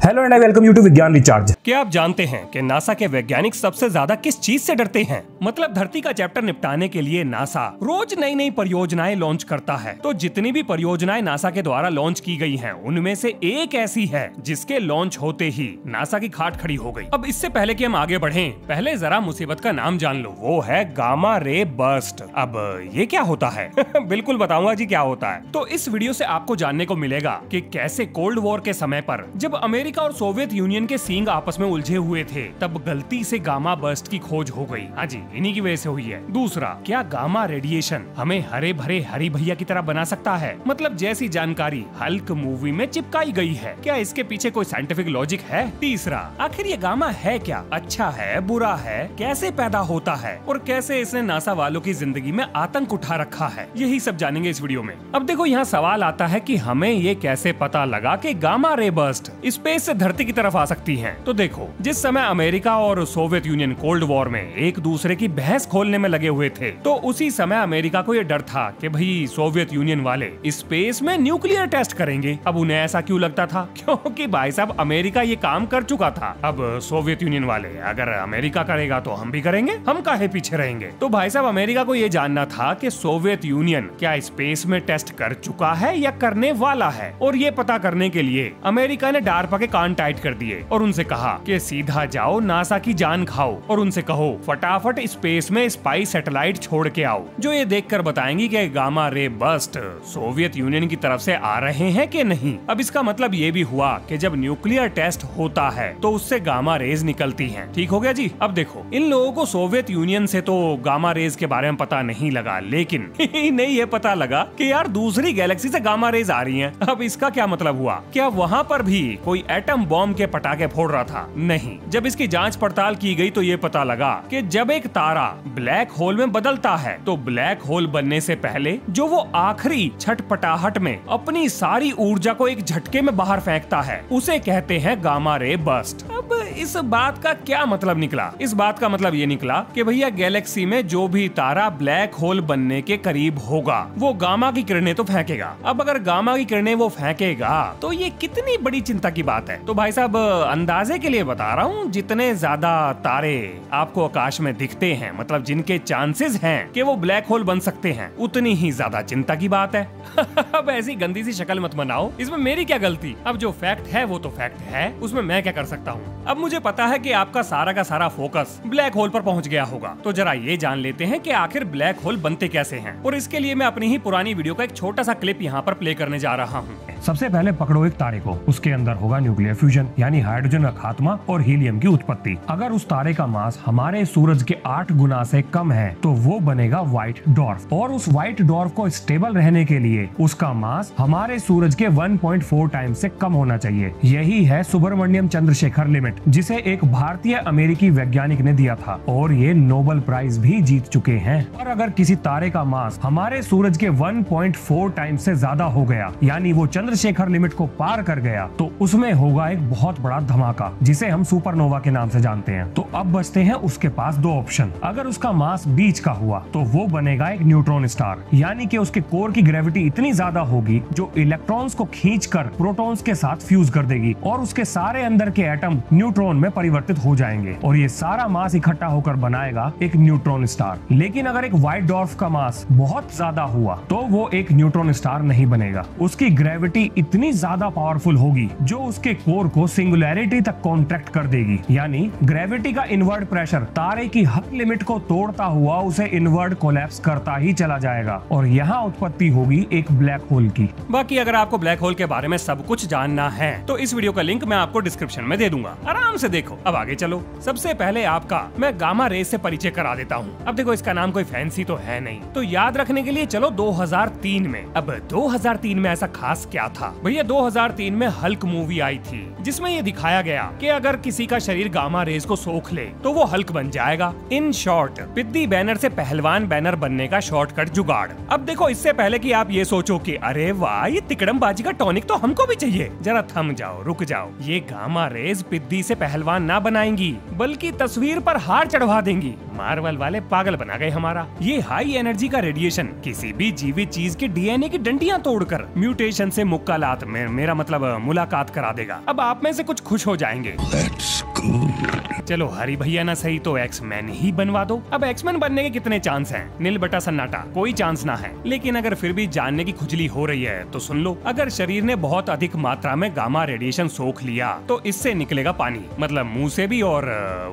Hello and I welcome you to Vigyan recharge. क्या आप जानते हैं कि नासा के वैज्ञानिक सबसे ज्यादा किस चीज से डरते हैं? मतलब धरती का चैप्टर निपटाने के लिए नासा रोज नई नई परियोजनाएं लॉन्च करता है। तो जितनी भी परियोजनाएं नासा के द्वारा लॉन्च की गई हैं, उनमें से एक ऐसी है जिसके लॉन्च होते ही नासा की खाट खड़ी हो गई। अब इससे पहले कि हम आगे बढ़ें, पहले जरा मुसीबत का नाम जान लो, वो है गामा रे बर्स्ट। अब ये क्या होता है? बिल्कुल बताऊंगा जी क्या होता है। तो इस वीडियो से आपको जानने को मिलेगा कि कैसे कोल्ड वॉर के समय पर जब अमेरिका और सोवियत यूनियन के सींग आपस में उलझे हुए थे, तब गलती से गामा बर्स्ट की खोज हो गई। हाँ जी, इन्हीं की वजह से हुई है। दूसरा, क्या गामा रेडिएशन हमें हरे भरे हरी भैया की तरह बना सकता है? मतलब जैसी जानकारी हल्क मूवी में चिपकाई गई है, क्या इसके पीछे कोई साइंटिफिक लॉजिक है? तीसरा, आखिर ये गामा है क्या? अच्छा है, बुरा है, कैसे पैदा होता है और कैसे इसने नासा वालों की जिंदगी में आतंक उठा रखा है? यही सब जानेंगे इस वीडियो में। अब देखो, यहाँ सवाल आता है कि हमें ये कैसे पता लगा कि गामा रे बर्स्ट स्पेस से धरती की तरफ आ सकती हैं। तो देखो, जिस समय अमेरिका और सोवियत यूनियन कोल्ड वॉर में एक दूसरे की बहस खोलने में लगे हुए थे, तो उसी समय अमेरिका को ये डर था कि भाई सोवियत यूनियन वाले स्पेस में न्यूक्लियर टेस्ट करेंगे। अब उन्हें ऐसा क्यों लगता था? क्योंकि भाई साहब अमेरिका ये काम कर चुका था। अब सोवियत यूनियन वाले, अगर अमेरिका करेगा तो हम भी करेंगे, हम काहे पीछे रहेंगे? तो भाई साहब अमेरिका को ये जानना था कि सोवियत यूनियन क्या स्पेस में टेस्ट कर चुका है या करने वाला है। और ये पता करने के लिए अमेरिका ने डार्पा के कान टाइट कर दिए और उनसे कहा कि सीधा जाओ, नासा की जान खाओ और उनसे कहो फटाफट स्पेस में स्पाई सैटेलाइट छोड़ के आओ, जो ये देखकर बताएंगी कि gamma ray burst Soviet union की तरफ से आ रहे हैं कि नहीं। अब इसका मतलब ये भी हुआ कि जब न्यूक्लियर टेस्ट होता है तो उससे गामा रेज निकलती हैं। ठीक हो गया जी। अब देखो, इन लोगों को सोवियत यूनियन से तो गामा रेज के बारे में पता नहीं लगा, लेकिन नहीं ये पता लगा कि यार दूसरी गैलेक्सी से गामा रेज आ रही हैं। अब इसका क्या मतलब हुआ? क्या वहाँ पर भी कोई एटम बॉम्ब के पटाखे फोड़ रहा था? नहीं। जब इसकी जांच पड़ताल की गई तो ये पता लगा कि जब एक तारा ब्लैक होल में बदलता है, तो ब्लैक होल बनने से पहले जो वो आखिरी छटपटाहट में अपनी सारी ऊर्जा को एक झटके में बाहर फेंकता है, उसे कहते हैं गामा रे बर्स्ट। अब इस बात का क्या मतलब निकला? इस बात का मतलब ये निकला कि भैया गैलेक्सी में जो भी तारा ब्लैक होल बनने के करीब होगा, वो गामा की किरणें तो फेंकेगा। अब अगर गामा की किरणें वो फेंकेगा तो ये कितनी बड़ी चिंता की बात है। तो भाई साहब अंदाजे के लिए बता रहा हूँ, जितने ज्यादा तारे आपको आकाश में दिखते हैं, मतलब जिनके चांसेस हैं कि वो ब्लैक होल बन सकते हैं, उतनी ही ज्यादा चिंता की बात है। अब ऐसी गंदी सी शक्ल मत बनाओ, इसमें मेरी क्या गलती? अब जो फैक्ट है वो तो फैक्ट है, उसमें मैं क्या कर सकता हूँ? अब मुझे पता है कि आपका सारा का सारा फोकस ब्लैक होल पर पहुँच गया होगा, तो जरा ये जान लेते हैं कि आखिर ब्लैक होल बनते कैसे हैं। और इसके लिए मैं अपनी ही पुरानी वीडियो का एक छोटा सा क्लिप यहाँ पर प्ले करने जा रहा हूँ। सबसे पहले पकड़ो एक तारे को, उसके अंदर होगा न्यूक्लियर फ्यूजन यानी हाइड्रोजन का खात्मा और हीलियम की उत्पत्ति। अगर उस तारे का मास हमारे सूरज के 8 गुना से कम है तो वो बनेगा व्हाइट डॉर्फ, और उस व्हाइट डॉर्फ को स्टेबल रहने के लिए उसका मास हमारे सूरज के 1.4 टाइम्स से कम होना चाहिए। यही है सुब्रमण्यम चंद्रशेखर लिमिट, जिसे एक भारतीय अमेरिकी वैज्ञानिक ने दिया था और ये नोबेल प्राइज भी जीत चुके हैं। और अगर किसी तारे का मास हमारे सूरज के 1.4 टाइम्स से ज्यादा हो गया, यानी वो चंद्रशेखर लिमिट को पार कर गया, तो उसमें होगा एक बहुत बड़ा धमाका, जिसे हम सुपरनोवा के नाम से जानते हैं। तो अब बचते हैं उसके पास दो ऑप्शन। अगर उसका मास बीच का हुआ तो वो बनेगा एक न्यूट्रॉन स्टार, यानी कि उसके कोर की ग्रेविटी इतनी ज्यादा होगी जो इलेक्ट्रॉन्स को खींचकर प्रोटॉन्स के साथ फ्यूज कर देगी और उसके सारे अंदर के एटम न्यूट्रॉन में परिवर्तित हो जाएंगे और ये सारा मास इकट्ठा होकर बनाएगा एक न्यूट्रॉन स्टार। लेकिन अगर एक व्हाइट डॉर्फ का मास बहुत ज्यादा हुआ तो वो एक न्यूट्रॉन स्टार नहीं बनेगा। उसकी ग्रेविटी इतनी ज्यादा पावरफुल होगी जो उसके कोर को सिंगुलैरिटी तक कॉन्ट्रैक्ट कर देगी, यानी ग्रेविटी का इनवर्ट प्रेशर तारे की हर लिमिट को तोड़ता हुआ उसे इनवर्ट कोलैप्स करता ही चला जाएगा और यहाँ उत्पत्ति होगी एक ब्लैक होल की। बाकी अगर आपको ब्लैक होल के बारे में सब कुछ जानना है तो इस वीडियो का लिंक मैं आपको डिस्क्रिप्शन में दे दूंगा, आराम से देखो। अब आगे चलो, सबसे पहले आपका मैं गामा रेज से परिचय करा देता हूँ। अब देखो, इसका नाम कोई फैंसी तो है नहीं, तो याद रखने के लिए चलो 2003 में। अब 2003 में ऐसा खास क्या था भैया? 2003 में हल्क मूवी आई थी, जिसमें ये दिखाया गया कि अगर किसी का शरीर गामा रेज को सोख ले तो वो हल्क बन जाएगा। इन शॉर्ट, पिद्दी बैनर से पहलवान बैनर बनने का शॉर्टकट जुगाड़। अब देखो, इससे पहले कि आप ये सोचो कि अरे वाह, ये तिकड़मबाजी का टॉनिक तो हमको भी चाहिए, जरा थम जाओ, रुक जाओ। ये गामा रेज पिद्दी से पहलवान ना बनाएंगी, बल्कि तस्वीर पर हार चढ़वा देंगी। मार्वल वाले पागल बना गए हमारा। ये हाई एनर्जी का रेडिएशन किसी भी जीवित चीज के डीएनए की डंडियां तोड़कर म्यूटेशन से मुक्त मुक्कालात में मेरा मतलब मुलाकात करा देगा। अब आप में से कुछ खुश हो जाएंगे। चलो हरी भैया ना सही तो एक्समैन ही बनवा दो। अब एक्समैन बनने के कितने चांस हैं? नील बटा सन्नाटा, कोई चांस ना है। लेकिन अगर फिर भी जानने की खुजली हो रही है तो सुन लो, अगर शरीर ने बहुत अधिक मात्रा में गामा रेडिएशन सोख लिया तो इससे निकलेगा पानी, मतलब मुंह से भी और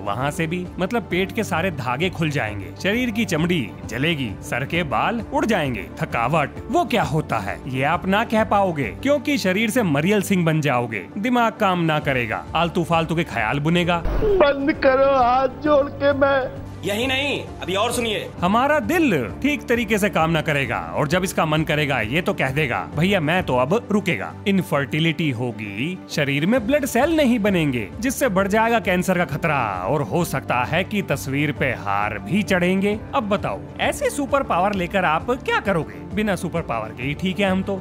वहाँ से भी, मतलब पेट के सारे धागे खुल जाएंगे, शरीर की चमड़ी जलेगी, सर के बाल उड़ जाएंगे, थकावट वो क्या होता है ये आप ना कह पाओगे क्योंकि शरीर से मरियल सिंह बन जाओगे, दिमाग काम ना करेगा, आलतू फालतू के ख्याल बुनेगा। बंद करो हाथ जोड़ के। मैं यही नहीं, अभी और सुनिए। हमारा दिल ठीक तरीके से काम ना करेगा और जब इसका मन करेगा ये तो कह देगा भैया मैं तो अब रुकेगा। इनफर्टिलिटी होगी, शरीर में ब्लड सेल नहीं बनेंगे जिससे बढ़ जाएगा कैंसर का खतरा और हो सकता है कि तस्वीर पे हार भी चढ़ेंगे। अब बताओ ऐसे सुपर पावर लेकर आप क्या करोगे? बिना सुपर पावर के ही ठीक है हम तो।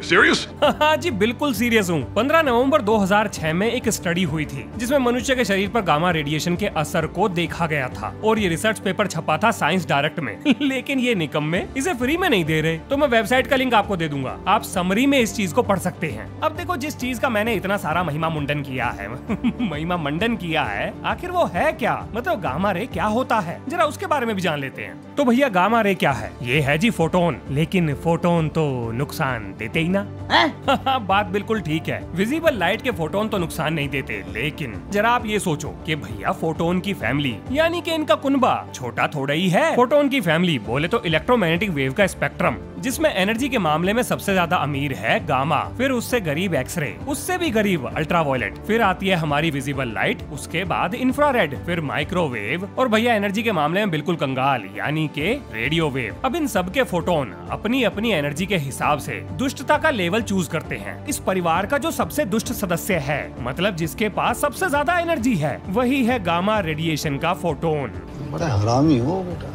Serious? हाँ जी बिल्कुल सीरियस हूँ। 15 नवंबर 2006 में एक स्टडी हुई थी जिसमें मनुष्य के शरीर पर गामा रेडिएशन के असर को देखा गया था और ये रिसर्च पेपर छपा था साइंस डायरेक्ट में। लेकिन ये निकम्मे इसे फ्री में नहीं दे रहे, तो मैं वेबसाइट का लिंक आपको दे दूंगा, आप समरी में इस चीज को पढ़ सकते हैं। अब देखो जिस चीज का मैंने इतना सारा महिमा मुंडन किया है महिमा मंडन किया है, आखिर वो है क्या, मतलब गामा रे क्या होता है, जरा उसके बारे में भी जान लेते हैं। तो भैया गामा रे क्या है? ये है जी फोटोन, लेकिन फोटोन तो नुकसान देते ही ना। बात बिल्कुल ठीक है, विजिबल लाइट के फोटोन तो नुकसान नहीं देते, लेकिन जरा आप ये सोचो कि भैया फोटोन की फैमिली यानी कि इनका कुनबा छोटा थोड़ा ही है। फोटोन की फैमिली बोले तो इलेक्ट्रोमैग्नेटिक वेव का स्पेक्ट्रम, जिसमें एनर्जी के मामले में सबसे ज्यादा अमीर है गामा, फिर उससे गरीब एक्सरे, उससे भी गरीब अल्ट्रावायलेट, फिर आती है हमारी विजिबल लाइट, उसके बाद इंफ्रारेड, फिर माइक्रोवेव और भैया एनर्जी के मामले में बिल्कुल कंगाल यानी के रेडियो वेव। अब इन सब के फोटोन अपनी अपनी एनर्जी के हिसाब से दुष्टता का लेवल चूज करते हैं। इस परिवार का जो सबसे दुष्ट सदस्य है, मतलब जिसके पास सबसे ज्यादा एनर्जी है, वही है गामा रेडिएशन का फोटोन। बड़ा हरामी हो बेटा।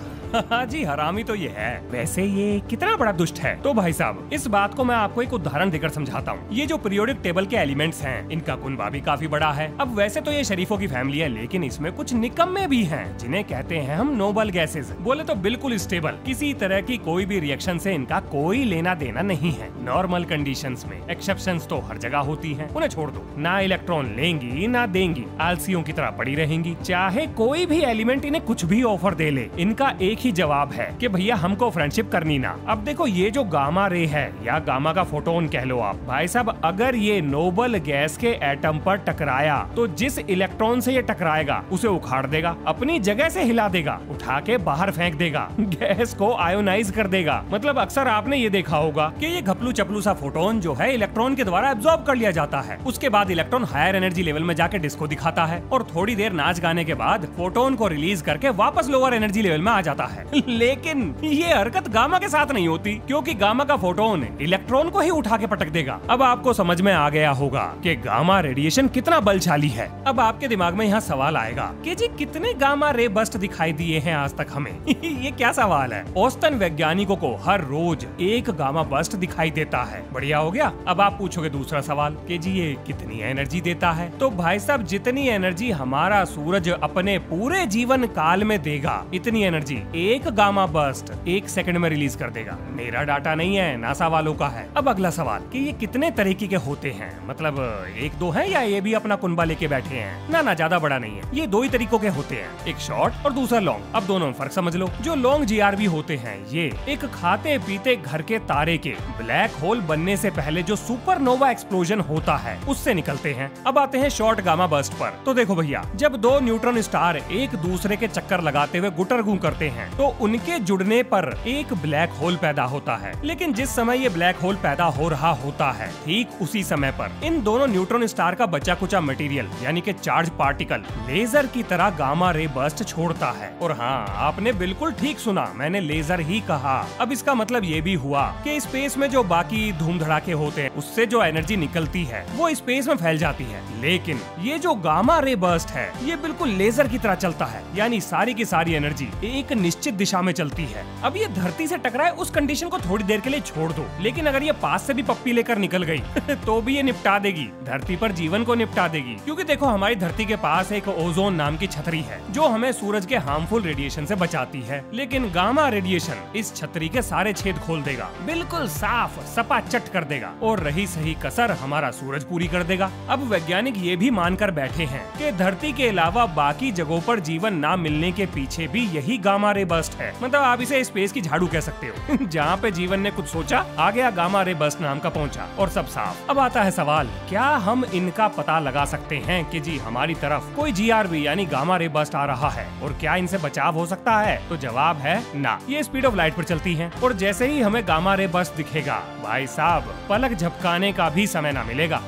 जी हरामी तो ये है, वैसे ये कितना बड़ा दुष्ट है? तो भाई साहब इस बात को मैं आपको एक उदाहरण देकर समझाता हूँ। ये जो पीरियोडिक टेबल के एलिमेंट्स हैं, इनका कुनबा भी काफी बड़ा है। अब वैसे तो ये शरीफों की फैमिली है, लेकिन इसमें कुछ निकम्मे भी हैं, जिन्हें कहते हैं हम नोबल गैसेस। बोले तो बिल्कुल स्टेबल, किसी तरह की कोई भी रिएक्शन से इनका कोई लेना देना नहीं है। नॉर्मल कंडीशंस में, एक्सेप्शंस तो हर जगह होती हैं, उन्हें छोड़ दो, ना इलेक्ट्रॉन लेंगी ना देंगी, आलसियों की तरह पड़ी रहेंगी। चाहे कोई भी एलिमेंट इन्हें कुछ भी ऑफर दे ले, इनका एक ही जवाब है कि भैया हमको फ्रेंडशिप करनी ना। अब देखो ये जो गामा रे है या गामा का फोटोन कह लो आप, भाई साहब अगर ये नोबल गैस के एटम पर टकराया तो जिस इलेक्ट्रॉन से ये टकराएगा उसे उखाड़ देगा, अपनी जगह से हिला देगा, उठा के बाहर फेंक देगा, गैस को आयोनाइज कर देगा। मतलब अक्सर आपने ये देखा होगा कि ये घपलू चपलू सा फोटोन जो है इलेक्ट्रॉन के द्वारा एब्जॉर्ब कर लिया जाता है। उसके बाद इलेक्ट्रॉन हायर एनर्जी लेवल में जाके डिस्को दिखाता है और थोड़ी देर नाच गाने के बाद फोटोन को रिलीज करके वापस लोअर एनर्जी लेवल में आ जाता है। लेकिन ये हरकत गामा के साथ नहीं होती, क्योंकि गामा का फोटोन इलेक्ट्रॉन को ही उठा के पटक देगा। अब आपको समझ में आ गया होगा कि गामा रेडिएशन कितना बलशाली है। अब आपके दिमाग में यहाँ सवाल आएगा कि जी कितने गामा रे बस्ट दिखाई दिए हैं आज तक हमें? ये क्या सवाल है? औसतन वैज्ञानिकों को हर रोज एक गामा बस्ट दिखाई देता है। बढ़िया हो गया। अब आप पूछोगे दूसरा सवाल कि जी ये कितनी एनर्जी देता है? तो भाई साहब जितनी एनर्जी हमारा सूरज अपने पूरे जीवन काल में देगा, इतनी एनर्जी एक गामा बस्ट 1 सेकंड में रिलीज कर देगा। मेरा डाटा नहीं है, नासा वालों का है। अब अगला सवाल कि ये कितने तरीके के होते हैं, मतलब 1-2 हैं या ये भी अपना कुनबा लेके बैठे हैं? ना ना ज्यादा बड़ा नहीं है, ये 2 ही तरीकों के होते हैं, एक शॉर्ट और दूसरा लॉन्ग। अब दोनों में फर्क समझ लो। जो लॉन्ग जीआरबी होते हैं ये एक खाते पीते घर के तारे के ब्लैक होल बनने से पहले जो सुपरनोवा एक्सप्लोजन होता है उससे निकलते हैं। अब आते हैं शॉर्ट गामा बर्स्ट पर। तो देखो भैया जब 2 न्यूट्रॉन स्टार एक दूसरे के चक्कर लगाते हुए गुटरगू करते हैं तो उनके जुड़ने पर एक ब्लैक होल पैदा होता है। लेकिन जिस समय ये ब्लैक होल पैदा हो रहा होता है ठीक उसी समय पर इन दोनों न्यूट्रॉन स्टार का बचा कुचा मटेरियल यानी कि चार्ज पार्टिकल लेजर की तरह गामा रे बर्स्ट छोड़ता है। और हाँ आपने बिल्कुल ठीक सुना, मैंने लेजर ही कहा। अब इसका मतलब ये भी हुआ कि स्पेस में जो बाकी धूम धड़ाके होते हैं उससे जो एनर्जी निकलती है वो स्पेस में फैल जाती है, लेकिन ये जो गामा रे बर्स्ट है ये बिल्कुल लेजर की तरह चलता है, यानी सारी की सारी एनर्जी एक निश्चित दिशा में चलती है। अब ये धरती से टकराए उस कंडीशन को थोड़ी देर के लिए छोड़ दो, लेकिन अगर ये पास से भी पप्पी लेकर निकल गई तो भी ये निपटा देगी, धरती पर जीवन को निपटा देगी। क्योंकि देखो हमारी धरती के पास एक ओजोन नाम की छतरी है जो हमें सूरज के हार्मफुल रेडिएशन से बचाती है, लेकिन गामा रेडिएशन इस छतरी के सारे छेद खोल देगा, बिल्कुल साफ सपाचट कर देगा और रही सही कसर हमारा सूरज पूरी कर देगा। अब वैज्ञानिक ये भी मानकर बैठे हैं कि धरती के अलावा बाकी जगहों पर जीवन ना मिलने के पीछे भी यही गामा रे बर्स्ट है। मतलब आप इसे स्पेस की झाड़ू कह सकते हो। जहाँ पे जीवन ने कुछ सोचा आ गया गामा रे बर्स्ट नाम का पहुँचा और सब साफ। अब आता है सवाल, क्या हम इनका पता लगा सकते हैं कि जी हमारी तरफ कोई GRB यानी गामा रे बर्स्ट आ रहा है और क्या इनसे बचाव हो सकता है? तो जवाब है ना। ये स्पीड ऑफ लाइट पर चलती हैं और जैसे ही हमें गामा रे बर्स्ट दिखेगा भाई साहब पलक झपकाने का भी समय ना मिलेगा।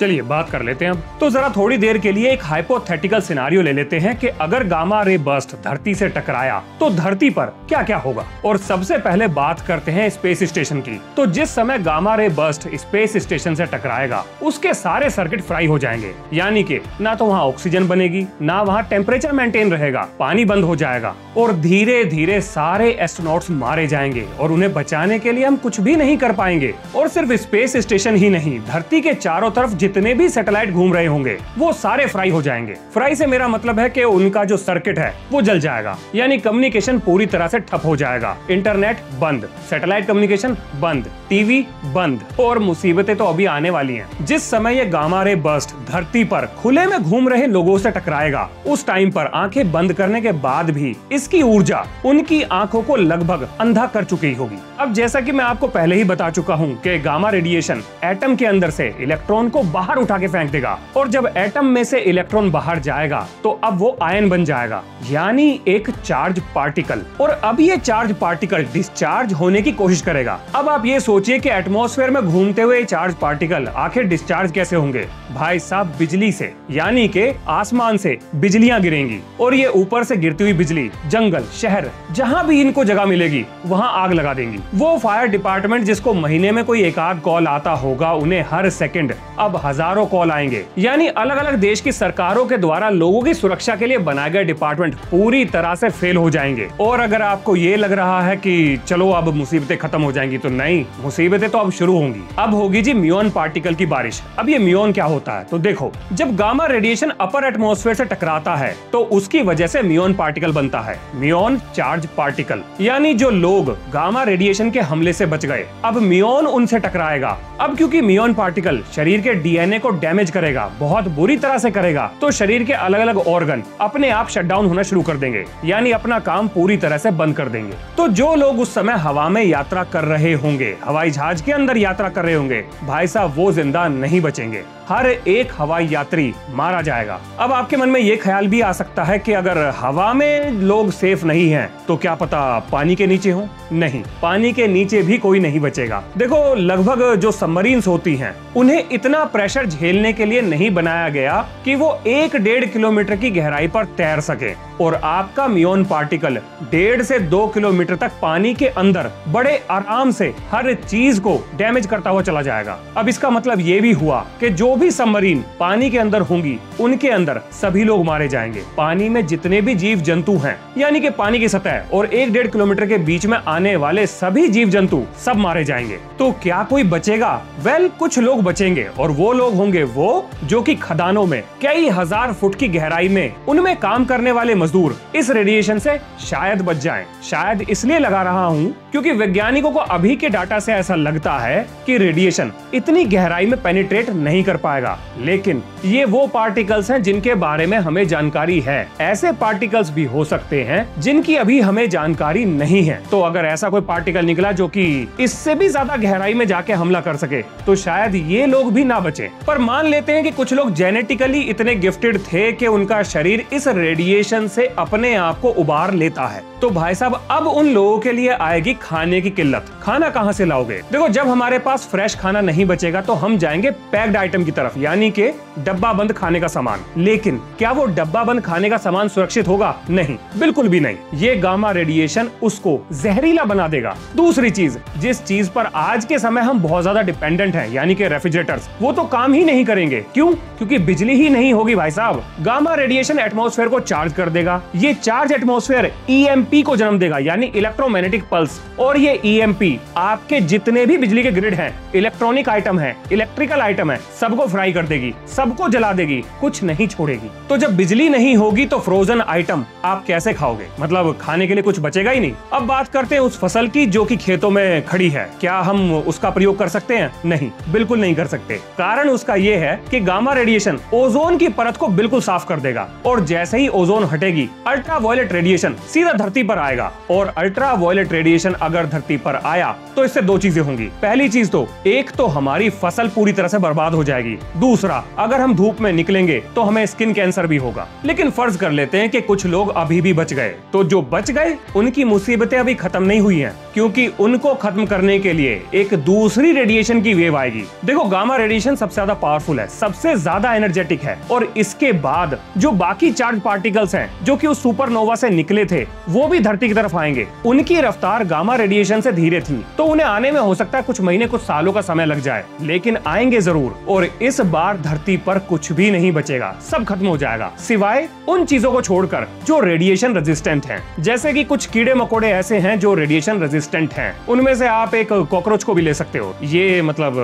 चलिए बात कर लेते हैं अब। तो जरा थोड़ी देर के लिए एक हाइपोथेटिकल सिनारियो ले लेते हैं कि अगर गामा रे बर्स्ट धरती से टकराया तो धरती पर क्या क्या होगा। और सबसे पहले बात करते हैं स्पेस स्टेशन की। तो जिस समय gamma ray burst space station से टकराएगा उसके सारे सर्किट फ्राई हो जाएंगे, यानी कि ना तो वहाँ ऑक्सीजन बनेगी, ना वहाँ टेम्परेचर मेंटेन रहेगा, पानी बंद हो जाएगा और धीरे धीरे सारे एस्ट्रोनॉट्स मारे जाएंगे और उन्हें बचाने के लिए हम कुछ भी नहीं कर पाएंगे। और सिर्फ स्पेस स्टेशन ही नहीं, धरती के चारों तरफ जितने भी सैटेलाइट घूम रहे होंगे वो सारे फ्राई हो जाएंगे। फ्राई से मेरा मतलब है कि उनका जो सर्किट है वो जल जाएगा, यानी कम्युनिकेशन पूरी तरह से ठप हो जाएगा। इंटरनेट बंद, सैटेलाइट कम्युनिकेशन बंद, टीवी बंद और मुसीबतें तो अभी आने वाली हैं। जिस समय ये गामा रे बर्स्ट धरती पर खुले में घूम रहे लोगों से टकराएगा उस टाइम पर आंखें बंद करने के बाद भी इसकी ऊर्जा उनकी आंखों को लगभग अंधा कर चुकी होगी। अब जैसा कि मैं आपको पहले ही बता चुका हूँ कि गामा रेडिएशन एटम के अंदर से इलेक्ट्रॉन को बाहर उठा के फेंक देगा और जब एटम में से इलेक्ट्रॉन बाहर जाएगा तो अब वो आयन बन जाएगा, यानी एक चार्ज पार्टिकल। और अब ये चार्ज पार्टिकल डिस्चार्ज होने की कोशिश करेगा। अब आप ये सोचिए कि एटमॉस्फेयर में घूमते हुए चार्ज पार्टिकल आखिर डिस्चार्ज कैसे होंगे? भाई साहब बिजली से, यानी कि आसमान से बिजलियां गिरेंगी और ये ऊपर से गिरती हुई बिजली जंगल शहर जहां भी इनको जगह मिलेगी वहां आग लगा देंगी। वो फायर डिपार्टमेंट जिसको महीने में कोई एक आध कॉल आता होगा, उन्हें हर सेकंड अब हजारों कॉल आएंगे। यानी अलग अलग देश की सरकारों के द्वारा लोगों की सुरक्षा के लिए बनाए गए डिपार्टमेंट पूरी तरह से फेल हो जाएंगे। और अगर आपको ये लग रहा है कि चलो अब मुसीबतें खत्म हो जाएंगी, तो नहीं, मुसीबतें तो अब शुरू होंगी। अब होगी जी म्यूऑन पार्टिकल की बारिश। अब ये म्यूऑन क्या होता है? तो देखो, जब गामा रेडिएशन अपर एटमॉस्फेयर से टकराता है तो उसकी वजह से म्यूऑन पार्टिकल बनता है, म्यूऑन चार्ज पार्टिकल। यानी जो लोग गामा रेडिएशन के हमले से बच गए, अब म्यूऑन उनसे टकराएगा। अब क्योंकि म्यूऑन पार्टिकल शरीर के DNA को डैमेज करेगा, बहुत बुरी तरह से करेगा, तो शरीर के अलग अलग ऑर्गन अपने आप शटडाउन होना शुरू कर देंगे, यानी अपना काम पूरी तरह से बंद कर देंगे। तो जो लोग उस समय हवा में यात्रा कर रहे होंगे, हवाई जहाज के अंदर यात्रा कर रहे होंगे, भाई साहब वो जिंदा नहीं बचेंगे। हर एक हवाई यात्री मारा जाएगा। अब आपके मन में ये ख्याल भी आ सकता है कि अगर हवा में लोग सेफ नहीं हैं, तो क्या पता पानी के नीचे हो? नहीं, पानी के नीचे भी कोई नहीं बचेगा। देखो, लगभग जो सबमरीन्स होती हैं उन्हें इतना प्रेशर झेलने के लिए नहीं बनाया गया कि वो 1-1.5 किलोमीटर की गहराई पर तैर सके। और आपका म्यूऑन पार्टिकल 1.5 से 2 किलोमीटर तक पानी के अंदर बड़े आराम से हर चीज को डैमेज करता हुआ चला जाएगा। अब इसका मतलब ये भी हुआ कि जो भी सबमरीन पानी के अंदर होंगी उनके अंदर सभी लोग मारे जाएंगे। पानी में जितने भी जीव जंतु हैं, यानी कि पानी की सतह और 1-1.5 किलोमीटर के बीच में आने वाले सभी जीव जंतु सब मारे जाएंगे। तो क्या कोई बचेगा? वेल, कुछ लोग बचेंगे और वो लोग होंगे वो जो कि खदानों में कई हजार फुट की गहराई में उनमें काम करने वाले मजदूर इस रेडिएशन से शायद बच जाएं। शायद इसलिए लगा रहा हूं क्योंकि वैज्ञानिकों को अभी के डाटा से ऐसा लगता है कि रेडिएशन इतनी गहराई में पेनिट्रेट नहीं कर पाएगा, लेकिन ये वो पार्टिकल्स हैं जिनके बारे में हमें जानकारी है। ऐसे पार्टिकल्स भी हो सकते हैं जिनकी अभी हमें जानकारी नहीं है। तो अगर ऐसा कोई पार्टिकल निकला जो कि इससे भी ज्यादा गहराई में जाके हमला कर सके, तो शायद ये लोग भी ना बचे। पर मान लेते हैं कि कुछ लोग जेनेटिकली इतने गिफ्टेड थे कि उनका शरीर इस रेडिएशन से अपने आप को उबार लेता है। तो भाई साहब, अब उन लोगों के लिए आएगी खाने की किल्लत। खाना कहां से लाओगे? देखो, जब हमारे पास फ्रेश खाना नहीं बचेगा तो हम जाएंगे पैक्ड आइटम की तरफ, यानी कि डब्बा बंद खाने का सामान। लेकिन क्या वो डब्बा बंद खाने का सामान सुरक्षित होगा? नहीं, बिल्कुल भी नहीं। ये गामा रेडिएशन उसको जहरीला बना देगा। दूसरी चीज, जिस चीज पर आज के समय हम बहुत ज्यादा डिपेंडेंट हैं, यानी कि रेफ्रिजरेटर्स, वो तो काम ही नहीं करेंगे। क्यों? क्योंकि बिजली ही नहीं होगी भाई साहब। गामा रेडिएशन एटमॉस्फेयर को चार्ज कर देगा। ये चार्ज एटमॉस्फेयर ईएमपी को जन्म देगा, यानी इलेक्ट्रोमैग्नेटिक पल्स। और ये ईएमपी आपके जितने भी बिजली के ग्रिड हैं, इलेक्ट्रॉनिक आइटम है, इलेक्ट्रिकल आइटम है, सबको फ्राई कर देगी, सबको जला देगी, कुछ नहीं छोड़ेगी। तो जब बिजली नहीं होगी तो फ्रोजन आइटम आप कैसे खाओगे? मतलब खाने के लिए कुछ बचेगा ही नहीं। अब बात करते हैं उस फसल की जो कि खेतों में खड़ी है। क्या हम उसका प्रयोग कर सकते हैं? नहीं, बिल्कुल नहीं कर सकते। कारण उसका ये है कि गामा रेडिएशन ओजोन की परत को बिल्कुल साफ कर देगा, और जैसे ही ओजोन हटेगी अल्ट्रावायलेट रेडिएशन सीधा धरती पर आएगा। और अल्ट्रावायलेट रेडिएशन अगर धरती पर आया तो इससे दो चीजें होंगी। पहली चीज तो एक तो हमारी फसल पूरी तरह से बर्बाद हो जाएगी। दूसरा, अगर हम धूप में निकलेंगे तो हमें स्किन कैंसर भी होगा। लेकिन फर्ज कर लेते हैं कि कुछ लोग अभी भी बच गए, तो जो बच गए उनकी मुसीबतें अभी खत्म नहीं हुई हैं, क्योंकि उनको खत्म करने के लिए एक दूसरी रेडिएशन की वेव आएगी। देखो, गामा रेडिएशन सबसे ज्यादा पावरफुल है, सबसे ज्यादा एनर्जेटिक है, और इसके बाद जो बाकी चार्ज पार्टिकल्स हैं जो कि उस सुपरनोवा से निकले थे वो भी धरती की तरफ आएंगे। उनकी रफ्तार गामा रेडिएशन से धीरे थी, तो उन्हें आने में हो सकता है कुछ महीने कुछ सालों का समय लग जाए, लेकिन आएंगे जरूर। और इस बार धरती पर कुछ भी नहीं बचेगा, सब खत्म हो जाएगा, सिवाय उन चीजों को छोड़कर जो रेडिएशन रेजिस्टेंट हैं। जैसे कि कुछ कीड़े मकोड़े ऐसे हैं जो रेडिएशन रेजिस्टेंट हैं। उनमें से आप एक कॉकरोच को भी ले सकते हो, ये मतलब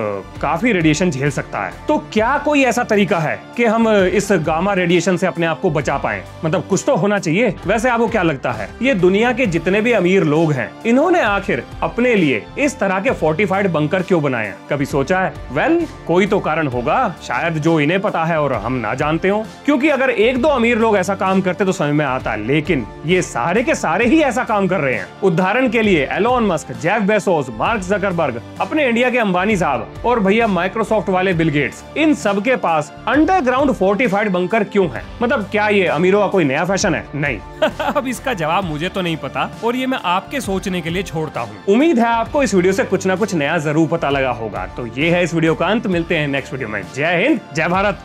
काफी रेडिएशन झेल सकता है। तो क्या कोई ऐसा तरीका है कि हम इस गामा रेडिएशन से अपने आप को बचा पाएं? मतलब कुछ तो होना चाहिए। वैसे आपको क्या लगता है, ये दुनिया के जितने भी अमीर लोग हैं, इन्होंने आखिर अपने लिए इस तरह के फोर्टिफाइड बंकर क्यों बनाए हैं? कभी सोचा है? वेल, कोई तो कारण होगा, शायद जो इन्हें पता है और हम ना जानते हो। क्योंकि अगर एक दो अमीर लोग ऐसा काम करते तो समझ में आता, लेकिन ये सारे के सारे ही ऐसा काम कर रहे हैं। उदाहरण के लिए Elon Musk, Jeff Bezos, Mark Zuckerberg, अपने इंडिया के अंबानी साहब, और भैया माइक्रोसॉफ्ट वाले बिल गेट्स, इन सब के पास अंडरग्राउंड फोर्टिफाइड बंकर क्यों है? मतलब क्या ये अमीरों का कोई नया फैशन है? नहीं। अब इसका जवाब मुझे तो नहीं पता, और ये मैं आपके सोचने के लिए छोड़ता हूँ। उम्मीद है आपको इस वीडियो से कुछ ना कुछ नया जरूर पता लगा होगा। तो ये है इस वीडियो का अंत। मिलते हैं नेक्स्ट वीडियो में। जय हिंद, जय भारत।